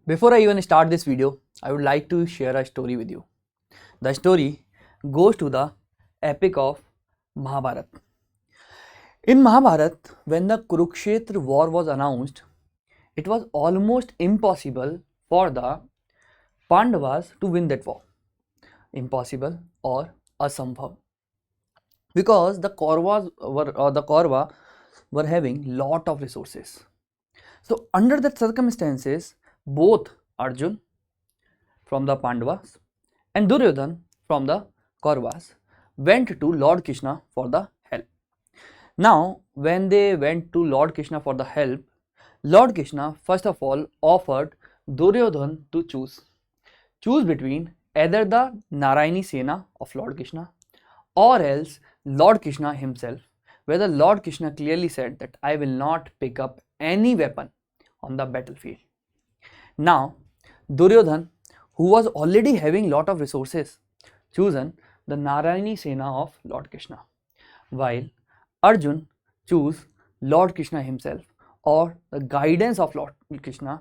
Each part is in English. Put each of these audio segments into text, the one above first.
Before I even start this video, I would like to share a story with you. The story goes to the epic of Mahabharat. In Mahabharat, when the Kurukshetra war was announced, it was almost impossible for the Pandavas to win that war. Impossible or asambhav. Because the Kaurava were having lot of resources. So under that circumstances, both Arjun from the Pandavas and Duryodhan from the Kauravas went to Lord Krishna for the help. Now, when they went to Lord Krishna for the help, Lord Krishna first of all offered Duryodhan to choose between either the Narayani Sena of Lord Krishna or else Lord Krishna himself, where the Lord Krishna clearly said that I will not pick up any weapon on the battlefield. Now, Duryodhan, who was already having lot of resources, chosen the Narayani Sena of Lord Krishna, while Arjun chose Lord Krishna himself or the guidance of Lord Krishna,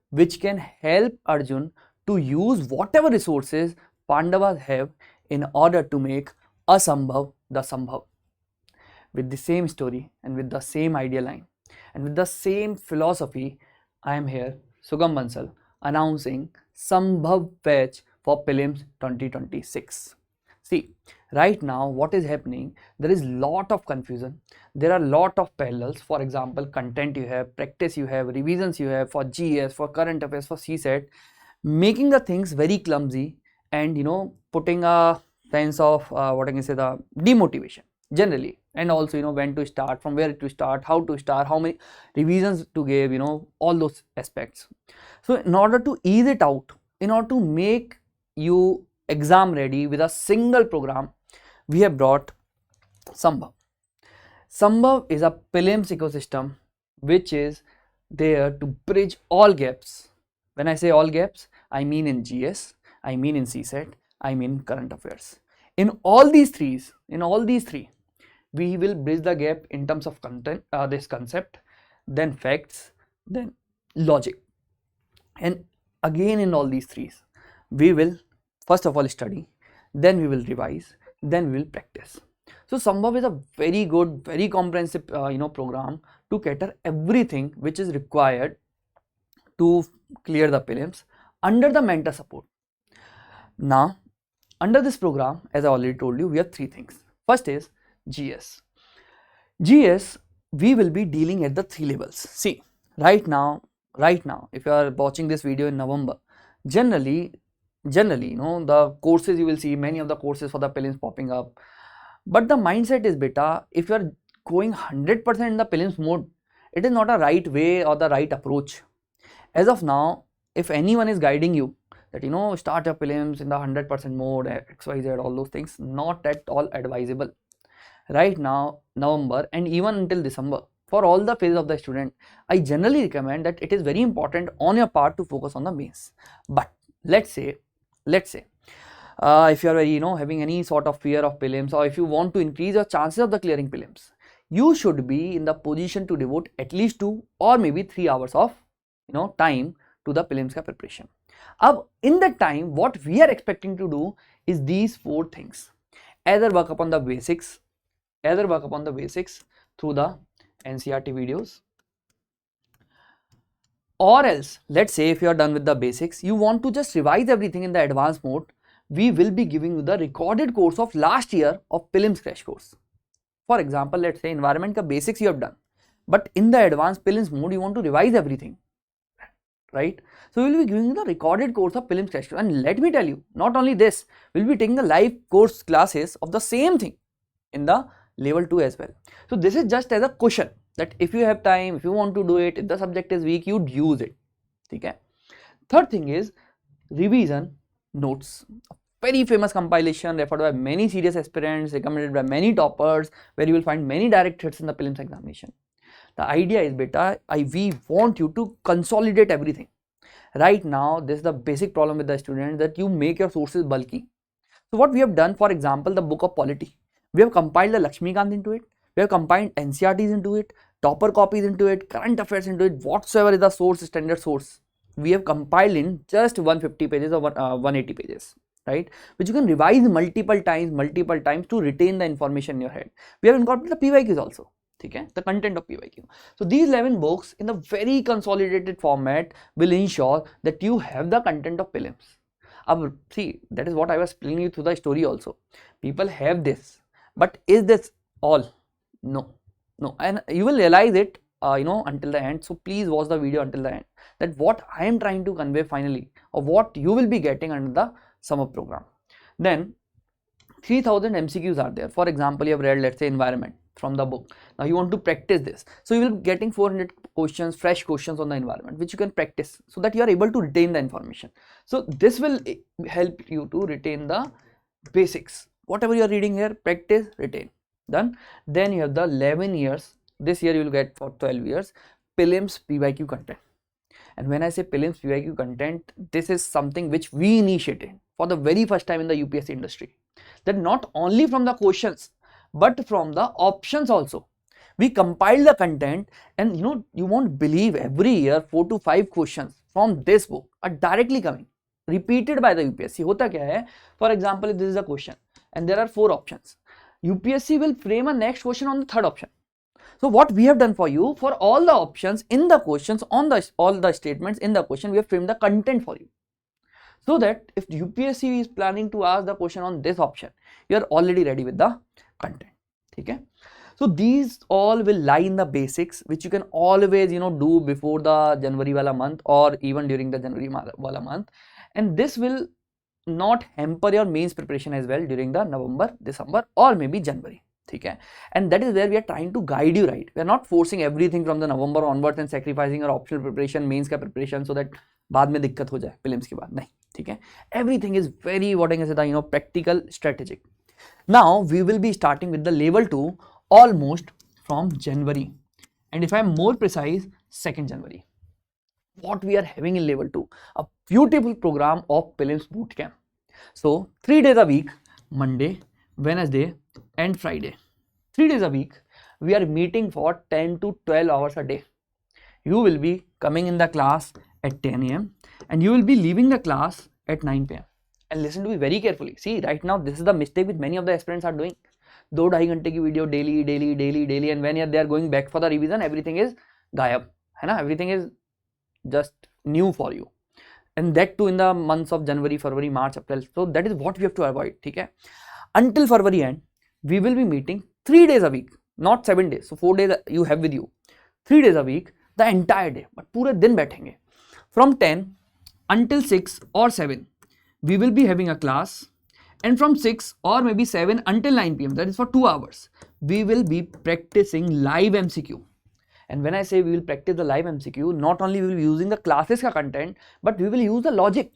which can help Arjun to use whatever resources Pandavas have in order to make Asambhav the Sambhav. With the same story and with the same idea line and with the same philosophy, I am here, Sugam Bansal, announcing Sambhav batch for Prelims 2026. See, right now what is happening, there is lot of confusion, there are lot of parallels. For example, content you have, practice you have, revisions you have for GS, for current affairs, for CSAT, making the things very clumsy and putting a sense of what I can say, the demotivation generally, and also when to start, from where to start, how to start, how many revisions to give, all those aspects. So in order to ease it out, in order to make you exam ready with a single program, we have brought Sambhav. Sambhav is a prelims ecosystem which is there to bridge all gaps. When I say all gaps, I mean in GS, I mean in CSAT, I mean current affairs. In all these three, we will bridge the gap in terms of content, this concept, then facts, then logic. And again in all these three, we will first of all study, then we will revise, then we will practice. So Sambhav is a very good, very comprehensive program to cater everything which is required to clear the prelims under the mentor support. Now, under this program, as I already told you, we have three things. First is GS. GS, we will be dealing at the three levels. See, right now, if you are watching this video in November, generally, the courses you will see, many of the courses for the prelims popping up. But the mindset is beta, if you are going 100% in the prelims mode, it is not a right way or the right approach. As of now, if anyone is guiding you that start your prelims in the 100% mode, XYZ, all those things, not at all advisable. Right now, November and even until December, for all the phases of the student, I generally recommend that it is very important on your part to focus on the mains. But let's say if you are very having any sort of fear of prelims, or if you want to increase your chances of the clearing prelims, you should be in the position to devote at least 2 or maybe 3 hours of time to the prelims preparation. In that time, what we are expecting to do is these 4 things: either work upon the basics through the NCERT videos, or else, let's say if you are done with the basics, you want to just revise everything in the advanced mode, we will be giving you the recorded course of last year of prelims crash course. For example, let's say environment ka basics you have done, but in the advanced prelims mode you want to revise everything, right? So we will be giving you the recorded course of prelims crash course. And let me tell you, not only this, we will be taking the live course classes of the same thing in the level 2 as well. So this is just as a cushion that if you have time, if you want to do it, if the subject is weak, you'd use it. Okay. Third thing is revision notes. A very famous compilation referred by many serious aspirants, recommended by many toppers, where you will find many direct hits in the prelims examination. The idea is beta, we want you to consolidate everything. Right now, this is the basic problem with the students, that you make your sources bulky. So what we have done, for example, the book of polity, we have compiled the Lakshmikant into it, we have combined NCERTs into it, topper copies into it, current affairs into it, whatsoever is the source, standard source. we have compiled in just 150 pages or 180 pages, right, which you can revise multiple times to retain the information in your head. We have incorporated the PYQs also, okay, the content of PYQ. So these 11 books in the very consolidated format will ensure that you have the content of prelims. See, that is what I was explaining you through the story also. People have this, but is this all? No, and you will realize it until the end. So please watch the video until the end, that what I am trying to convey finally, or what you will be getting under the summer program. Then 3000 MCQs are there. For example, you have read, let's say, environment from the book. Now you want to practice this, so you will be getting 400 questions, fresh questions on the environment, which you can practice so that you are able to retain the information. So this will help you to retain the basics. Whatever you are reading here, practice, retain. Done. Then you have the 11 years. This year you will get for 12 years prelims PYQ content. And when I say prelims PYQ content, this is something which we initiated for the very first time in the UPSC industry. That not only from the questions, but from the options also. We compile the content, and you won't believe, every year 4 to 5 questions from this book are directly coming, repeated by the UPSC. Hota kya hai? For example, if this is a question and there are 4 options, UPSC will frame a next question on the third option. So what we have done for you, for all the options in the questions, on all the statements in the question, we have framed the content for you, so that if UPSC is planning to ask the question on this option, you are already ready with the content. Okay? So these all will lie in the basics, which you can always do before the January wala month, or even during the January wala month, and this will not hamper your mains preparation as well during the November, December, or maybe January. Okay? And that is where we are trying to guide you, right? We are not forcing everything from the November onwards and sacrificing your optional preparation, mains ka preparation, so that बाद में दिक्कत हो जाए prelims के बाद. नहीं, ठीक है? Everything is very, what I can say, practical, strategic. Now we will be starting with the level 2 almost from January, and if I am more precise, 2nd January. What we are having in level 2, a beautiful program of prelims bootcamp. So 3 days a week, Monday, Wednesday and Friday. 3 days a week, we are meeting for 10 to 12 hours a day. You will be coming in the class at 10 AM and you will be leaving the class at 9 PM. And listen to me very carefully. See, right now this is the mistake which many of the aspirants are doing. 2-2.5 घंटे की video daily, and when they are going back for the revision, everything is gayab, है ना? Everything is just new for you, and that too in the months of January, February, March, April. So that is what we have to avoid. Okay? Until February end, we will be meeting 3 days a week, not 7 days. So 4 days you have with you, 3 days a week, the entire day, but पूरे दिन बैठेंगे. From 10 until 6 or 7, we will be having a class, and from 6 or maybe 7 until 9 PM, that is for 2 hours, we will be practicing live MCQ. And when I say we will practice the live MCQ, not only we will be using the classes ka content, but we will use the logic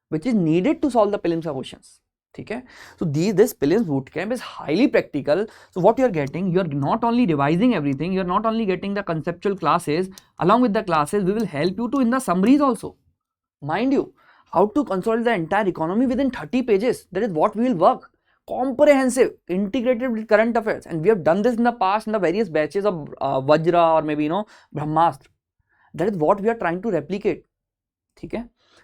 which is needed to solve the prelims questions. Okay? So this prelims bootcamp is highly practical. So what you are getting, you are not only revising everything, you are not only getting the conceptual classes, along with the classes we will help you to in the summaries also. Mind you, how to consolidate the entire economy within 30 pages, that is what we will work. Comprehensive, integrated with current affairs, and we have done this in the past in the various batches of Vajra or maybe Brahmastra. That is what we are trying to replicate. Okay?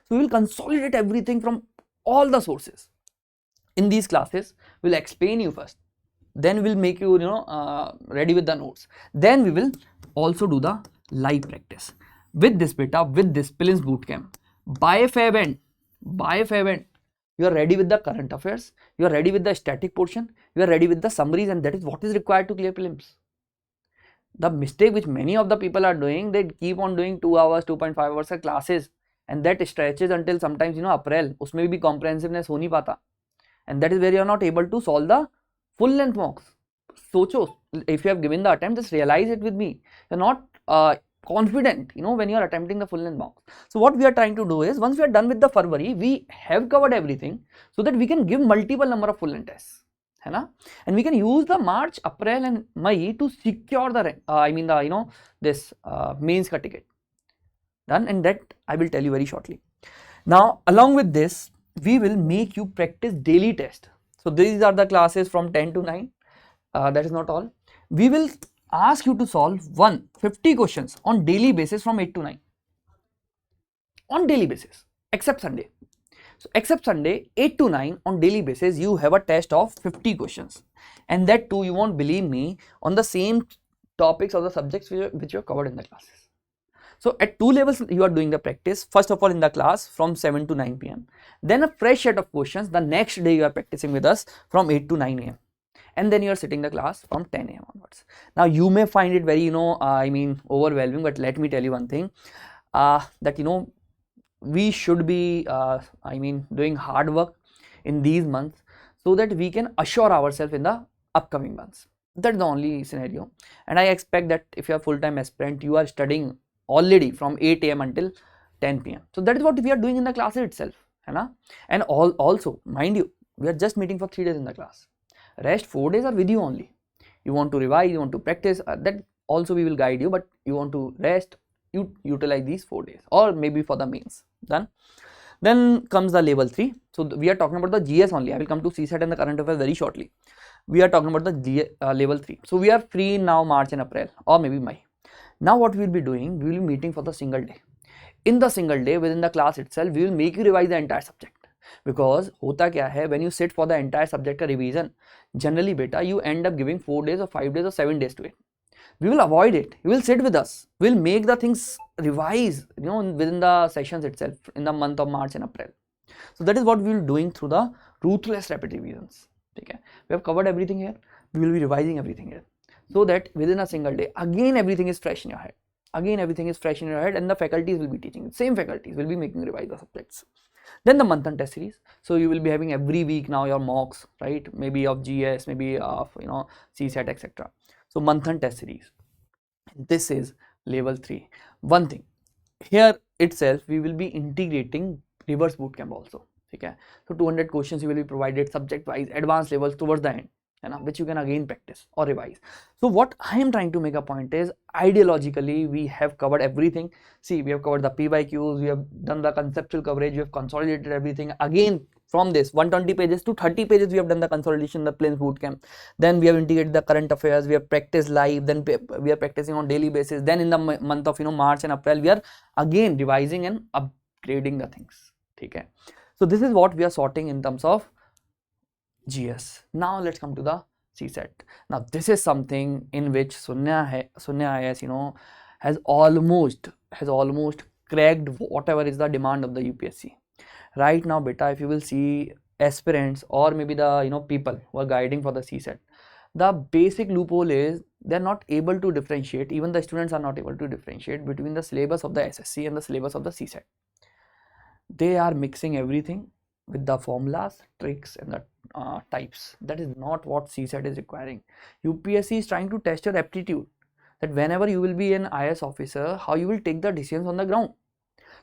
So we will consolidate everything from all the sources. In these classes, we will explain you first, then we will make you ready with the notes. Then we will also do the live practice with this beta, with this prelims bootcamp. By Feb end, you are ready with the current affairs, you are ready with the static portion, you are ready with the summaries, and that is what is required to clear prelims. The mistake which many of the people are doing, they keep on doing 2 hours, 2.5 hours of classes, and that stretches until sometimes April. Usme bhi comprehensiveness ho nahi pata, and that is where you are not able to solve the full length mocks. Socho, if you have given the attempt, just realize it with me. You are not confident when you are attempting the full length mocks. So what we are trying to do is, once we are done with the February, we have covered everything so that we can give multiple number of full length tests, है ना? And we can use the March, April and May to secure the this mains ka ticket. Done, and that I will tell you very shortly. Now along with this, we will make you practice daily test. So these are the classes from 10 to 9. That is not all. We will ask you to solve 50 questions on daily basis from 8 to 9. on daily basis, except Sunday. So except Sunday, 8 to 9 on daily basis, you have a test of 50 questions, and that too, you won't believe me, on the same topics or the subjects which you have covered in the classes. So at two levels you are doing the practice. First of all in the class from 7 to 9 p.m. Then a fresh set of questions the next day you are practicing with us from 8 to 9 a.m. And then you are sitting the class from 10 a.m. onwards. Now you may find it very overwhelming, but let me tell you one thing, that we should be doing hard work in these months so that we can assure ourselves in the upcoming months. That's the only scenario, and I expect that if you are full-time aspirant, you are studying already from 8 a.m. until 10 p.m. So that is what we are doing in the classes itself, and also mind you, we are just meeting for 3 days in the class. Rest 4 days are with you only. You want to revise, you want to practice, that also we will guide you, but you want to rest, you utilize these 4 days, or maybe for the mains. Done. Then comes the level 3. So we are talking about the GS only. I will come to CSAT and the current affairs very shortly. We are talking about the level 3. So we are free now March and April, or maybe May. Now what we will be doing, we will be meeting for the single day. In the single day within the class itself, we will make you revise the entire subject. Because hota kya hai, when you sit for the entire subject ka revision, generally beta you end up giving 4 days or 5 days or 7 days to it. We will avoid it. You will sit with us. We will make the things revise, within the sessions itself in the month of March and April. So that is what we will be doing through the ruthless rapid revisions. Okay. We have covered everything here. We will be revising everything here, so that within a single day, again everything is fresh in your head. Again everything is fresh in your head, and the faculties will be teaching. Same faculties will be making revise the subjects. Then the month-end test series. So you will be having every week now your mocks, right? Maybe of GS, maybe of CSAT, etc. So month-end test series. This is level 3. One thing here itself, we will be integrating reverse bootcamp also. Okay. So 200 questions you will be provided subject-wise, advanced levels towards the end, which you can again practice or revise. So what I am trying to make a point is, ideologically we have covered everything. See, we have covered the PYQs, we have done the conceptual coverage, we have consolidated everything. Again, from this 120 pages to 30 pages, we have done the consolidation, the prelims bootcamp. Then we have integrated the current affairs, we have practiced live, then we are practicing on daily basis. Then in the month of March and April, we are again revising and upgrading the things. Okay. So this is what we are sorting in terms of GS. Now let's come to the CSAT. Now this is something in which Sunya IAS has almost cracked whatever is the demand of the UPSC. Right now beta, if you will see aspirants or maybe the people who are guiding for the CSAT, the basic loophole is they are not able to differentiate, even the students are not able to differentiate between the syllabus of the SSC and the syllabus of the CSAT. They are mixing everything with the formulas, tricks and the types. That is not what CSAT is requiring. UPSC is trying to test your aptitude, that whenever you will be an IAS officer, how you will take the decisions on the ground.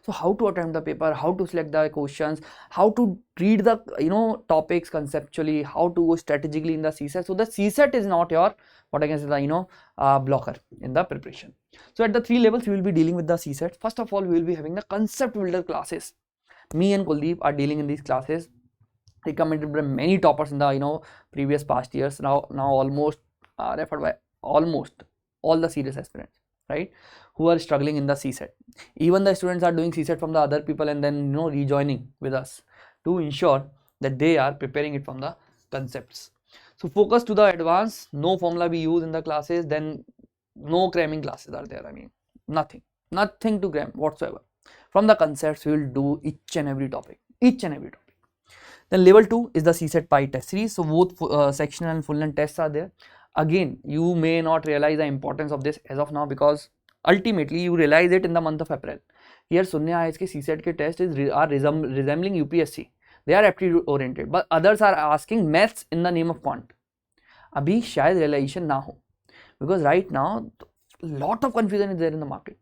So how to attempt the paper, how to select the questions, how to read the topics conceptually, how to go strategically in the CSAT. So the CSAT is not your, what I can say, the blocker in the preparation. So at the 3 levels we will be dealing with the CSAT. First of all, we will be having the concept builder classes. Me and Kuldeep are dealing in these classes, recommended by many toppers in the previous past years. Now almost referred by almost all the serious aspirants, right, who are struggling in the CSAT. Even the students are doing CSAT from the other people and then rejoining with us to ensure that they are preparing it from the concepts. So focus to the advanced, no formula we use in the classes, then no cramming classes are there. I mean, nothing to cram whatsoever. From the concepts, we will do each and every topic. Then level 2 is the CSAT PI test series. So both sectional and full length tests are there. Again, you may not realize the importance of this as of now, because ultimately you realize it in the month of April. Here Sunya IAS ke CSAT ke test are resembling UPSC. They are aptitude oriented, but others are asking maths in the name of quant. Abhi shayad realization na ho, because right now lot of confusion is there in the market.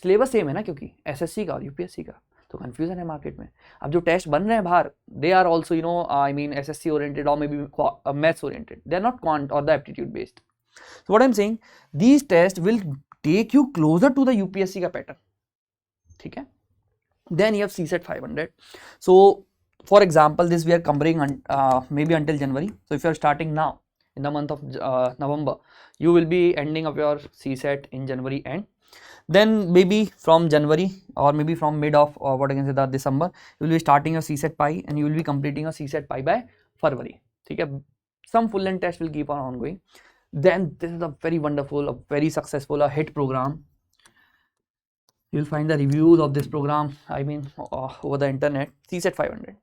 Syllabus same है ना, क्योंकि SSC का और UPSC का, तो confusion है market में. अब जो टेस्ट बन रहे हैं बाहर, they are also SSC oriented और maybe maths oriented. They are not quant और the aptitude based. So what I am saying, these test will take you closer to the UPSC का pattern. ठीक है. Then you have CSAT 500. So for example this we are covering maybe until January. So if you are starting now in the month of November, you will be ending up your CSAT in January end. Then maybe from January or maybe from mid of what I can say that December, you will be starting your CSAT Pi and you will be completing your CSAT Pi by February. Okay, some full length test will keep on ongoing. Then this is a very wonderful, a very successful, a hit program. You'll find the reviews of this program, I mean, over the internet, CSAT 500.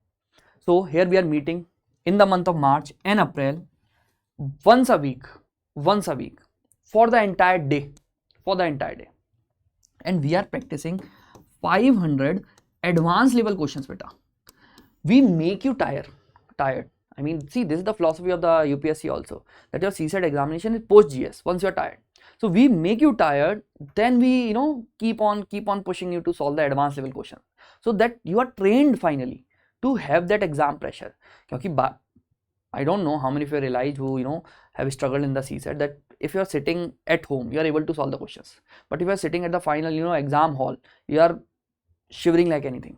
So here we are meeting in the month of March and April, once a week for the entire day, and we are practicing 500 advanced level questions, beta. We make you tired. I mean, see, this is the philosophy of the UPSC also, that your CSAT examination is post GS once you're tired. So we make you tired, then we keep on pushing you to solve the advanced level question, so that you are trained finally to have that exam pressure. Because I don't know how many of you realize who have struggled in the CSAT, that if you are sitting at home, you are able to solve the questions, but if you are sitting at the final exam hall, you are shivering like anything.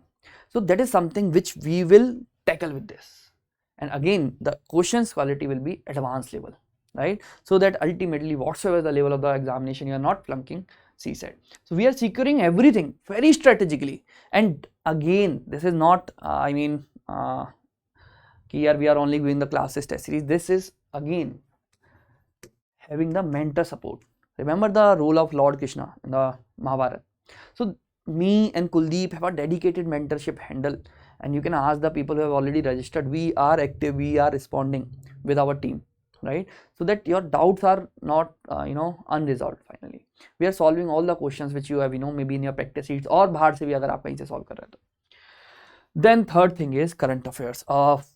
So that is something which we will tackle with this, and again the questions quality will be advanced level, right? So that ultimately whatsoever the level of the examination, you are not flunking CSAT. So we are securing everything very strategically, and again this is not here we are only doing the classes test series. This is again having the mentor support. Remember the role of Lord Krishna in the Mahabharata. So me and Kuldeep have a dedicated mentorship handle, and you can ask the people who have already registered. We are active, we are responding with our team, right? So that your doubts are not unresolved. Finally we are solving all the questions which you have maybe in your practice sheets or bahar se bhi agar aap kahin se solve kar rahe ho. Then third thing is current affairs.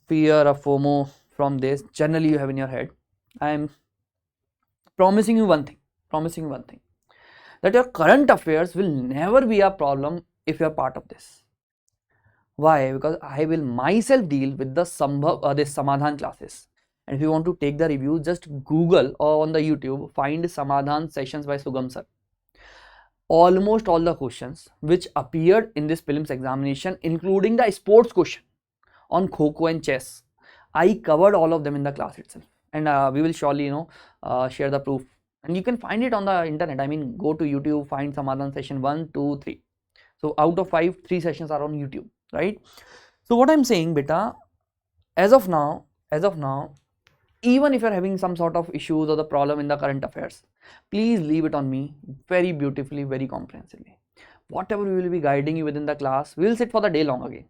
Fear of FOMO from this generally you have in your head. I am promising you one thing, that your current affairs will never be a problem if you are part of this. Why? Because I will myself deal with the Sambhav, this Samadhan classes. And if you want to take the review, just Google or on the YouTube, find Samadhan sessions by Sugam sir. Almost all the questions which appeared in this prelims examination, including the sports question on Kho-Kho and chess, I covered all of them in the class itself, and we will surely share the proof, and you can find it on the internet. I mean, go to YouTube, find Samadhan session 1, 2, 3. So out of 5, 3 sessions are on YouTube, right? So what I'm saying, beta, as of now, even if you're having some sort of issues or the problem in the current affairs, please leave it on me very beautifully, very comprehensively. Whatever we will be guiding you within the class, we will sit for the day long again.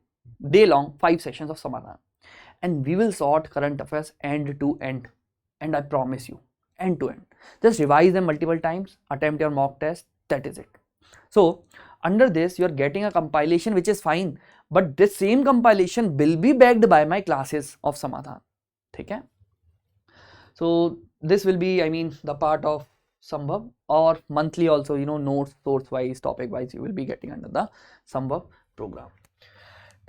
Day long, 5 sessions of Samadhan, and we will sort current affairs end to end, and I promise you, end to end. Just revise them multiple times, attempt your mock test, that is it. So under this you are getting a compilation which is fine, but this same compilation will be backed by my classes of Samadhan. Okay? So this will be, I mean, the part of Sambhav, or monthly also, notes, source wise, topic wise, you will be getting under the Sambhav program.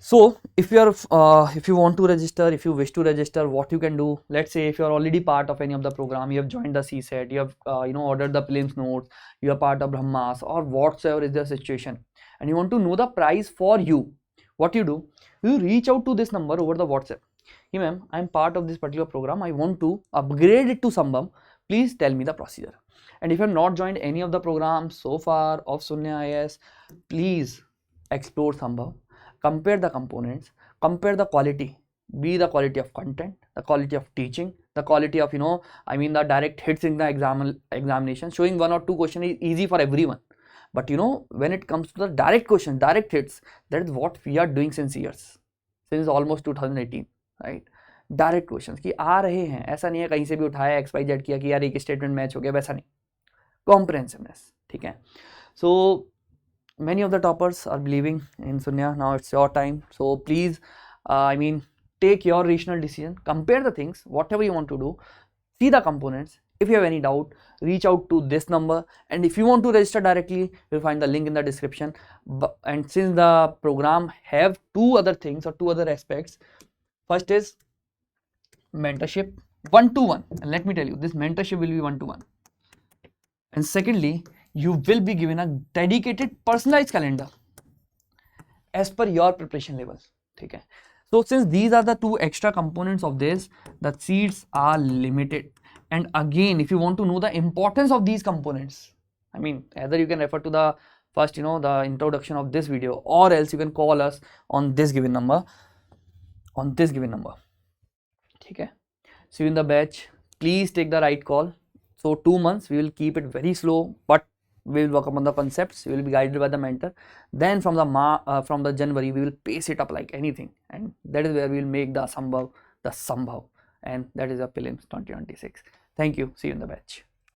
So if you are if you want to register, if you wish to register, what you can do, let's say if you are already part of any of the program, you have joined the CSAT, you have ordered the prelims notes, you are part of Brahmas, or whatsoever is the situation, and you want to know the price for you, what you do, you reach out to this number over the WhatsApp. Hey ma'am, I am part of this particular program, I want to upgrade it to Sambhav, please tell me the procedure. And if you have not joined any of the programs so far of Sunya IAS, please explore Sambhav, compare the components, compare the quality, be the quality of content, the quality of teaching, the quality of the direct hits in the examination. Showing 1 or 2 questions is easy for everyone, but when it comes to the direct questions, direct hits, that is what we are doing since years, since almost 2018, right? Direct questions कि आ रहे हैं, ऐसा नहीं है कहीं से भी उठाया XYZ किया कि यार एक स्टेटमेंट मैच हो गया, वैसा नहीं, कॉम्प्रिहेंसिवनेस, ठीक है. सो many of the toppers are believing in Sunya. Now it's your time, so please take your rational decision, compare the things, whatever you want to do, see the components. If you have any doubt, reach out to this number, and if you want to register directly, you'll find the link in the description. And since the program have 2 other things or 2 other aspects, first is mentorship 1-to-1, and let me tell you, this mentorship will be 1-to-1, and secondly, you will be given a dedicated personalized calendar as per your preparation levels. Okay. So since these are the 2 extra components of this, the seats are limited. And again, if you want to know the importance of these components, I mean, either you can refer to the first, the introduction of this video, or else you can call us on this given number. Okay, see you in the batch. Please take the right call. So 2 months we will keep it very slow, but we will work upon the concepts. We will be guided by the mentor. Then from the January we will pace it up like anything, and that is where we will make the Sambhav, and that is the prelims 2026. Thank you. See you in the batch.